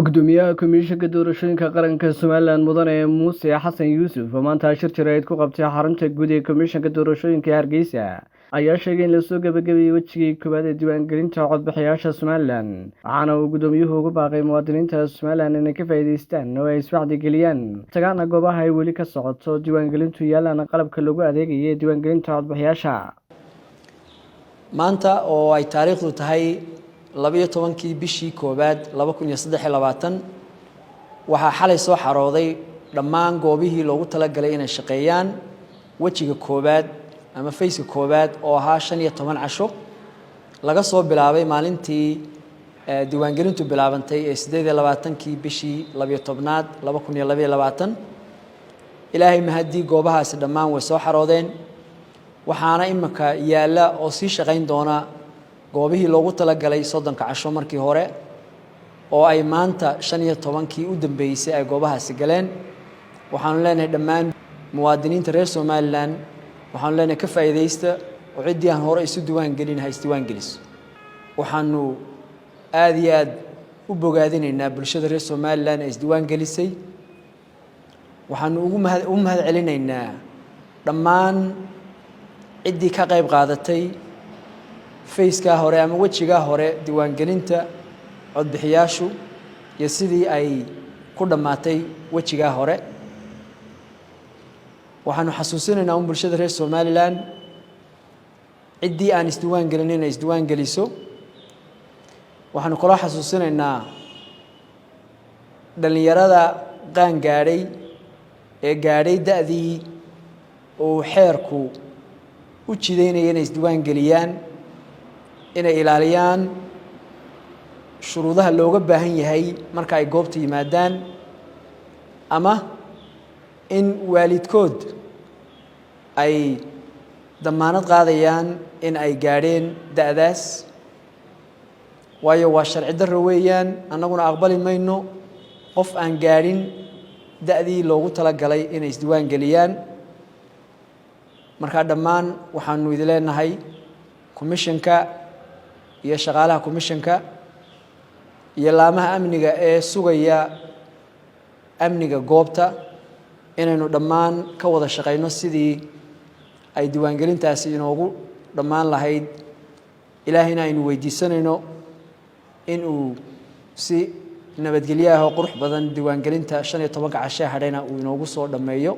gudoomiyaha komishanka doorashooyinka qaranka Somaliland mudane Muuse Xasan Yuusuf oo maanta shir jireed ku qabtay xarunta guud ee komishanka doorashooyinka Hargeysa ayaa sheegay in la soo gabagabeeyay wajigii koowaad ee diiwaangelinta codbixiyayaasha Somaliland waxaana uu gudoomiyuhu ugu baaqay muwaadiniinta Somaliland inay ka faa'iideystaan oo ay iswacdi geliyaan tagaana goobaha ay weli ka socoto diiwaangelintu yaalaan qalabka lagu adeegayo diiwaangelinta codbixiyayaasha maanta oo ay taariikhdu tahay 12 bishii koobaad 2023 waxaa xalay soo xarooday dhammaan goobihii loogu talagalay inay shaqeeyaan wajiga koobaad ama fayska koobaad oo ahaa 15 casho laga soo bilaabay maalintii diiwaangelintu bilaabantay ee 28 bishii 12aad 2022 ilaahay mahadii goobahaas dhammaan way soo xaroodeen waxaana imika yaala oo sii shaqeyn doona goobihii loogu talagalay 30 casho markii hore oo ay maanta 15kii u dambeysay ay goobahaasi galeen waxaan leenahay dhammaan muwaadiniinta reer Somaliland waxaan leenahay ka faa'iideysta oo cidii aan hore isu diiwaan gelin hayst diiwaan gelis waxaanu aad iyo aad u bogaadinaynaa bulshada reer Somaliland ee is diiwaan gelisay waxaanu ugu mahad celinaynaa dhammaan cidii ka qayb qaadatay fayska hore ama wajiga hore diiwaangelinta codbixiyaashu iyo sidii ay ku dhamaatay wajiga hore waxaanu xasuusinaynaa bulshada reer Somaliland cidii aan isdiiwaan gelin inay isdiiwaan geliso waxaanu kala xasuusinaynaa dhalinyarada qaan gaaray ee gaaray da'dii oo xeerku u jideynayay inay isdiiwaan geliyaan inay ilaaliyaan shuruudaha looga baahan yahay marka ay goobta yimaadaan ama in waalidkood ay damaanad qaadayaan in ay gaadheen da'daas waayo waa sharci darro weeyaan annaguna aqbali mayno qof aan gaadhin da'dii loogu talagalay inay isdiiwaan geliyaan marka dhammaan waxaanu idin leenahay komishanka iyo shaqaalaha komishanka iyo laamaha amniga ee sugaya amniga goobta inaynu dhammaan ka wada shaqeyno sidii ay diiwaangelintaasi inoogu dhammaan lahayd ilaahayna aynu weydiisanayno in uu si nabadgelyo ah oo qurux badan diiwaangelinta 15 casho hadhayna uu inoogu soo dhameeyo